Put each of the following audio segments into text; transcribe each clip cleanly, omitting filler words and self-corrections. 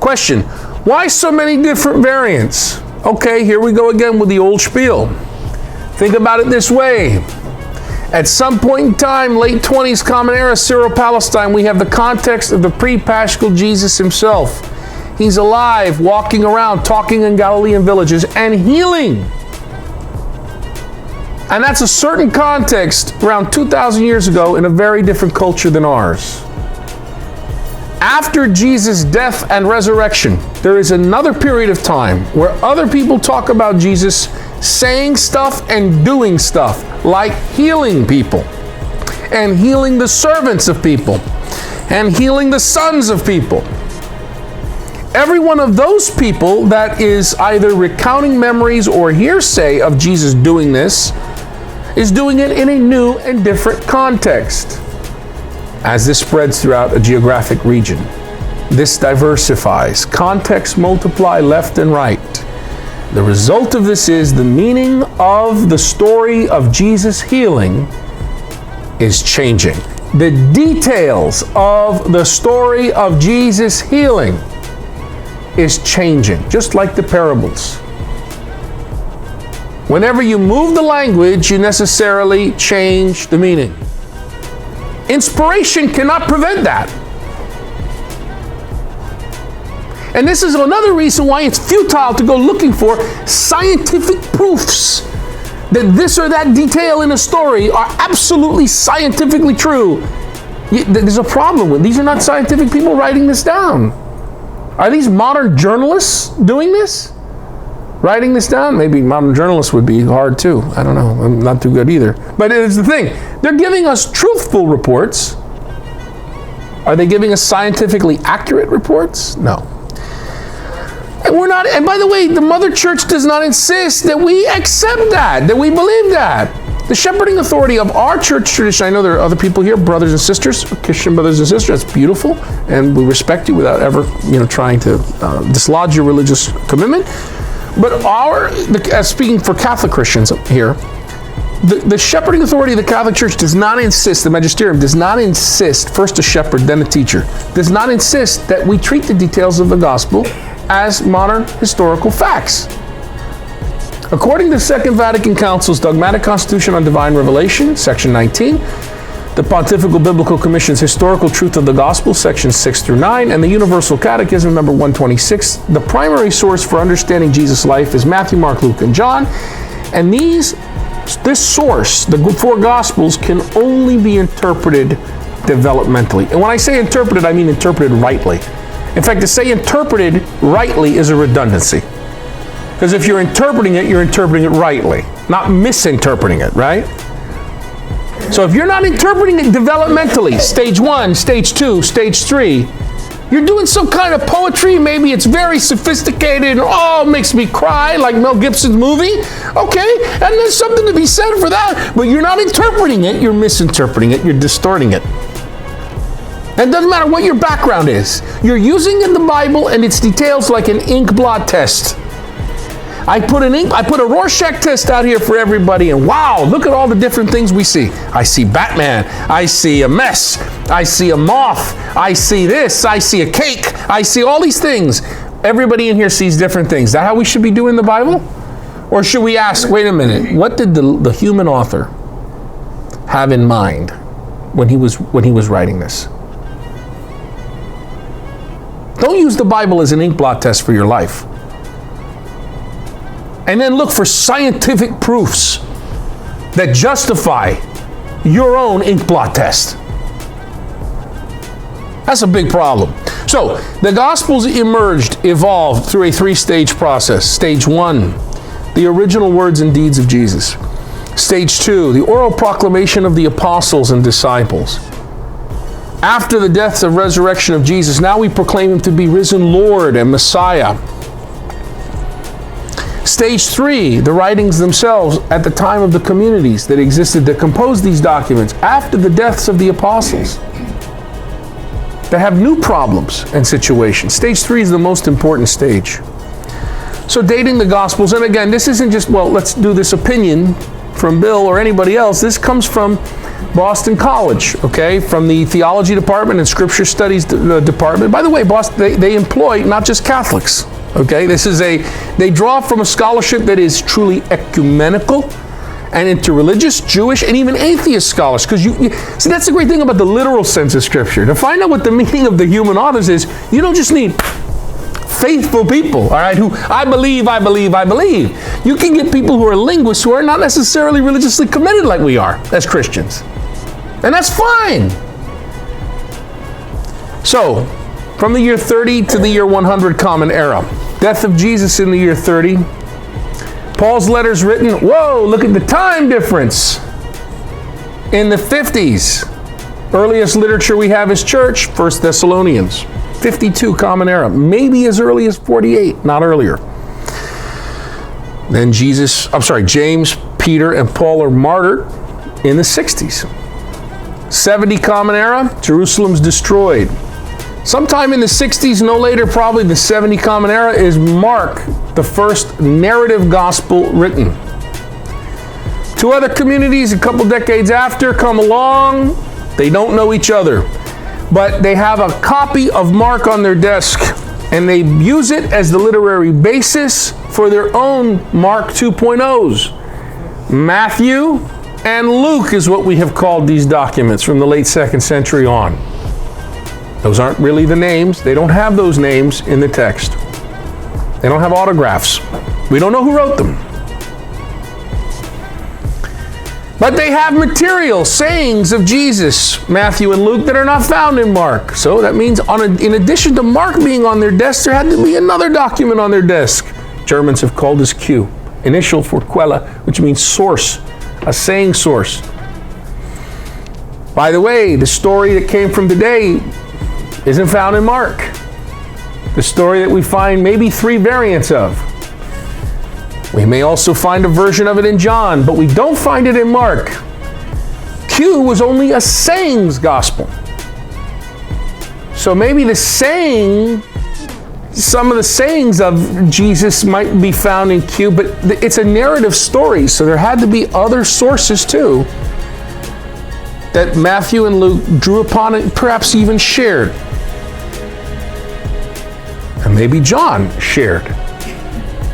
Question, why so many different variants? Okay, here we go again with the old spiel. Think about it this way. At some point in time, late 20s, Common Era, Syro-Palestine, we have the context of the pre-Paschal Jesus himself. He's alive, walking around, talking in Galilean villages, and healing. And that's a certain context around 2,000 years ago in a very different culture than ours. After Jesus' death and resurrection, there is another period of time where other people talk about Jesus saying stuff and doing stuff, like healing people, and healing the servants of people, and healing the sons of people. Every one of those people that is either recounting memories or hearsay of Jesus doing this is doing it in a new and different context. As this spreads throughout a geographic region, this diversifies. Contexts multiply left and right. The result of this is the meaning of the story of Jesus healing is changing. The details of the story of Jesus healing is changing, just like the parables. Whenever you move the language, you necessarily change the meaning. Inspiration cannot prevent that. And this is another reason why it's futile to go looking for scientific proofs that this or that detail in a story are absolutely scientifically true. There's a problem with these. Are not scientific people writing this down. Are these modern journalists doing this? Writing this down? Maybe modern journalists would be hard too. I don't know. I'm not too good either. But it's the thing. They're giving us truthful reports. Are they giving us scientifically accurate reports? No. And we're not, and by the way, the Mother Church does not insist that we accept that we believe that. The shepherding authority of our church tradition, I know there are other people here, brothers and sisters, Christian brothers and sisters, that's beautiful, and we respect you without ever, trying to dislodge your religious commitment. But speaking for Catholic Christians here, the shepherding authority of the Catholic Church does not insist, the magisterium does not insist, first a shepherd, then a teacher, does not insist that we treat the details of the gospel as modern historical facts. According to the Second Vatican Council's Dogmatic Constitution on Divine Revelation, Section 19, the Pontifical Biblical Commission's Historical Truth of the Gospel, Sections 6 through 9, and the Universal Catechism, number 126, the primary source for understanding Jesus' life is Matthew, Mark, Luke, and John. And this source, the four Gospels, can only be interpreted developmentally. And when I say interpreted, I mean interpreted rightly. In fact, to say interpreted rightly is a redundancy. Because if you're interpreting it rightly, not misinterpreting it, right? So if you're not interpreting it developmentally, stage 1, stage 2, stage 3, you're doing some kind of poetry, maybe it's very sophisticated, and makes me cry, like Mel Gibson's movie. Okay, and there's something to be said for that, but you're not interpreting it, you're misinterpreting it, you're distorting it. And it doesn't matter what your background is. You're using in the Bible and its details like an ink blot test. I put a Rorschach test out here for everybody, and wow, look at all the different things we see. I see Batman, I see a mess, I see a moth, I see this, I see a cake, I see all these things. Everybody in here sees different things. Is that how we should be doing the Bible? Or should we ask, wait a minute, what did the human author have in mind when he was writing this? Don't use the Bible as an ink blot test for your life. And then look for scientific proofs that justify your own ink blot test. That's a big problem. So, the Gospels evolved through a 3-stage process. Stage 1, the original words and deeds of Jesus. Stage 2, the oral proclamation of the apostles and disciples. After the death and resurrection of Jesus, now we proclaim him to be risen Lord and Messiah. Stage 3, the writings themselves at the time of the communities that existed that composed these documents after the deaths of the apostles that have new problems and situations. Stage 3 is the most important stage. So dating the Gospels, and again, this isn't just, let's do this opinion from Bill or anybody else. This comes from Boston College, okay, from the theology department and scripture studies department. By the way, they employ not just Catholics, okay? They draw from a scholarship that is truly ecumenical and interreligious, Jewish, and even atheist scholars. Because see, that's the great thing about the literal sense of scripture. To find out what the meaning of the human authors is, you don't just need faithful people, all right, who I believe. You can get people who are linguists who are not necessarily religiously committed like we are as Christians. And that's fine. So, from the year 30 to the year 100 Common Era. Death of Jesus in the year 30. Paul's letters written, whoa, look at the time difference. In the 50s. Earliest literature we have is church, 1 Thessalonians. 52 Common Era, maybe as early as 48, not earlier. Then James, Peter, and Paul are martyred in the 60s. 70 Common Era, Jerusalem's destroyed. Sometime in the 60s, no later, probably the 70 Common Era, is Mark, the first narrative gospel written. Two other communities a couple decades after come along. They don't know each other, but they have a copy of Mark on their desk, and they use it as the literary basis for their own Mark 2.0s. Matthew and Luke is what we have called these documents from the late 2nd century on. Those aren't really the names. They don't have those names in the text. They don't have autographs. We don't know who wrote them. But they have material, sayings of Jesus, Matthew and Luke, that are not found in Mark. So that means in addition to Mark being on their desk, there had to be another document on their desk. Germans have called this Q, initial for Quelle, which means source, a saying source. By the way, the story that came from today isn't found in Mark. The story that we find maybe 3 variants of. We may also find a version of it in John, but we don't find it in Mark. Q was only a sayings gospel. So maybe some of the sayings of Jesus might be found in Q, but it's a narrative story, so there had to be other sources too that Matthew and Luke drew upon and perhaps even shared. And maybe John shared.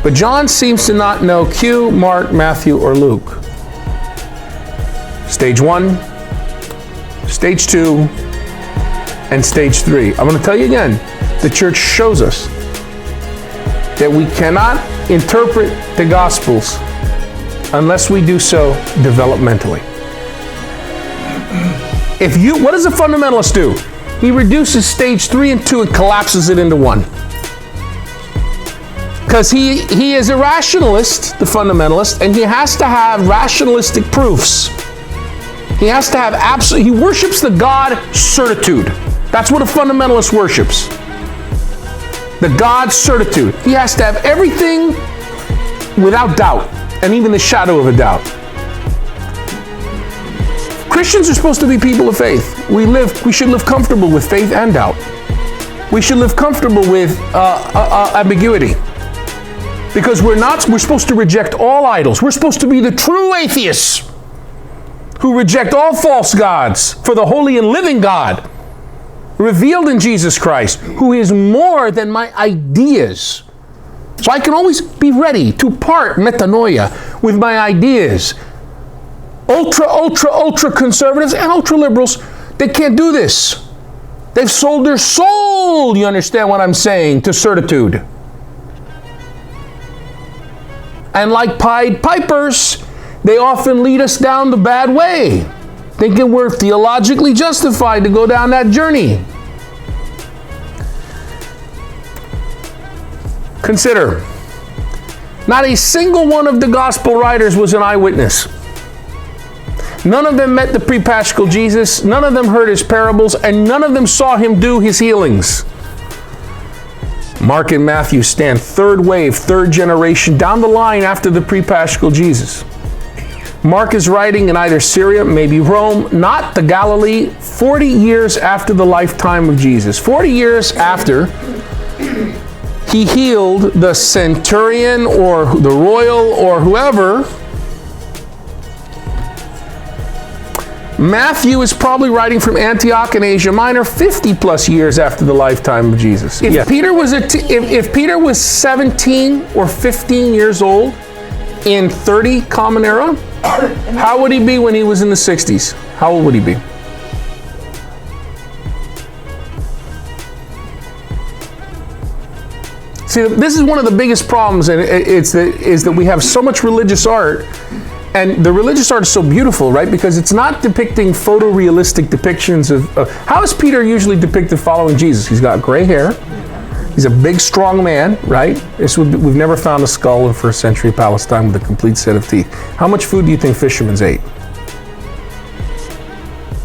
But John seems to not know Q, Mark, Matthew, or Luke. Stage 1, Stage 2, and Stage 3. I'm going to tell you again, the church shows us that we cannot interpret the Gospels unless we do so developmentally. What does a fundamentalist do? He reduces Stage 3 and 2 and collapses it into 1. Because he is a rationalist, the fundamentalist, and he has to have rationalistic proofs. He has to have he worships the God certitude. That's what a fundamentalist worships. The God certitude. He has to have everything without doubt, and even the shadow of a doubt. Christians are supposed to be people of faith. We should live comfortable with faith and doubt. We should live comfortable with ambiguity. Because we're supposed to reject all idols. We're supposed to be the true atheists who reject all false gods for the holy and living God revealed in Jesus Christ, who is more than my ideas. So I can always be ready to part metanoia with my ideas. Ultra conservatives and ultra liberals, they can't do this. They've sold their soul, you understand what I'm saying, to certitude. And like Pied Pipers, they often lead us down the bad way, thinking we're theologically justified to go down that journey. Consider, not a single one of the gospel writers was an eyewitness. None of them met the pre-Paschal Jesus, none of them heard his parables, and none of them saw him do his healings. Mark and Matthew stand third wave, third generation, down the line after the pre-Paschal Jesus. Mark is writing in either Syria, maybe Rome, not the Galilee, 40 years after the lifetime of Jesus. 40 years after he healed the centurion or the royal or whoever Matthew is probably writing from Antioch in Asia Minor 50 plus years after the lifetime of Jesus. If Peter was if Peter was 17 or 15 years old in 30 Common Era, how would he be when he was in the 60s? How old would he be? See, this is one of the biggest problems, and is that we have so much religious art, and the religious art is so beautiful, right? Because it's not depicting photorealistic depictions of how is Peter usually depicted following Jesus? He's got gray hair. He's a big, strong man, right? We've never found a skull in first century Palestine with a complete set of teeth. How much food do you think fishermen ate?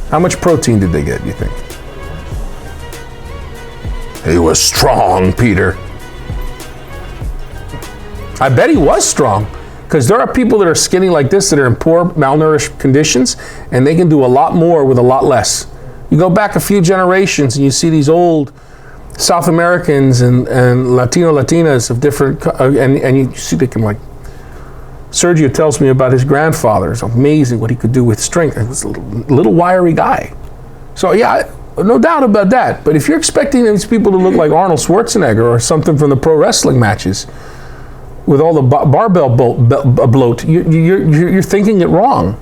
How much protein did they get, do you think? He was strong, Peter. I bet he was strong, because there are people that are skinny like this that are in poor, malnourished conditions, and they can do a lot more with a lot less. You go back a few generations and you see these old South Americans and Latinas of different, and you see they can, like, Sergio tells me about his grandfather. It's amazing what he could do with strength. He was a little wiry guy. So yeah, no doubt about that. But if you're expecting these people to look like Arnold Schwarzenegger or something from the pro wrestling matches, with all the barbell bloat, you're thinking it wrong.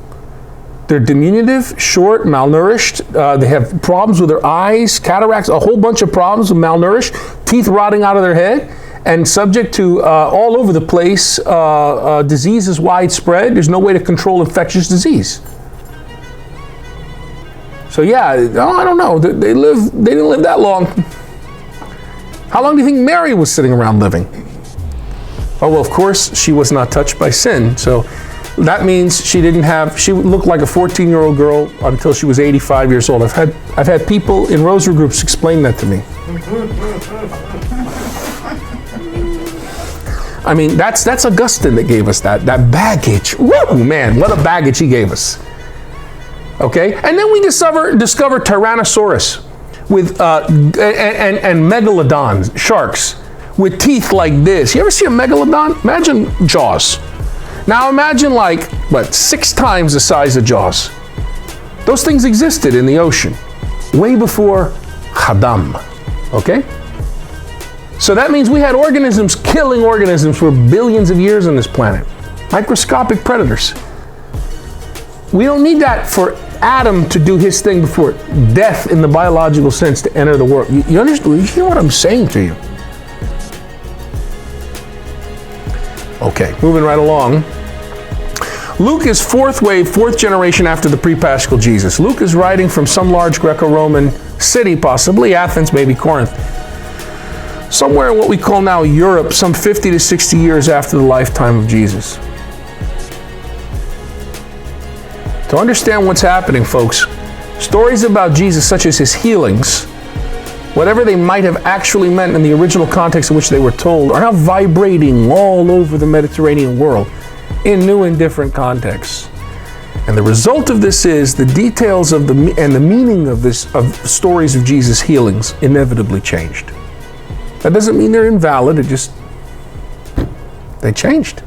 They're diminutive, short, malnourished. They have problems with their eyes, cataracts, a whole bunch of problems with malnourished, teeth rotting out of their head, and subject to all over the place. Disease is widespread. There's no way to control infectious disease. So yeah, I don't know. They didn't live that long. How long do you think Mary was sitting around living? Oh, well, of course, she was not touched by sin. So that means she looked like a 14-year-old girl until she was 85 years old. I've had people in rosary groups explain that to me. I mean, that's Augustine that gave us that baggage. Woo, man, what a baggage he gave us. Okay, and then we discover Tyrannosaurus with and megalodons, sharks, with teeth like this. You ever see a megalodon? Imagine Jaws. Now imagine 6 times the size of Jaws. Those things existed in the ocean way before Adam, okay? So that means we had organisms killing organisms for billions of years on this planet. Microscopic predators. We don't need that for Adam to do his thing before death in the biological sense to enter the world. You understand? You hear what I'm saying to you? Okay, moving right along. Luke is fourth generation after the pre-Paschal Jesus. Luke is writing from some large Greco-Roman city, possibly Athens, maybe Corinth. Somewhere in what we call now Europe, some 50 to 60 years after the lifetime of Jesus. To understand what's happening, folks, stories about Jesus, such as his healings, whatever they might have actually meant in the original context in which they were told, are now vibrating all over the Mediterranean world in new and different contexts. And the result of this is the details of the meaning of stories of Jesus' healings inevitably changed. That doesn't mean they're invalid, they changed.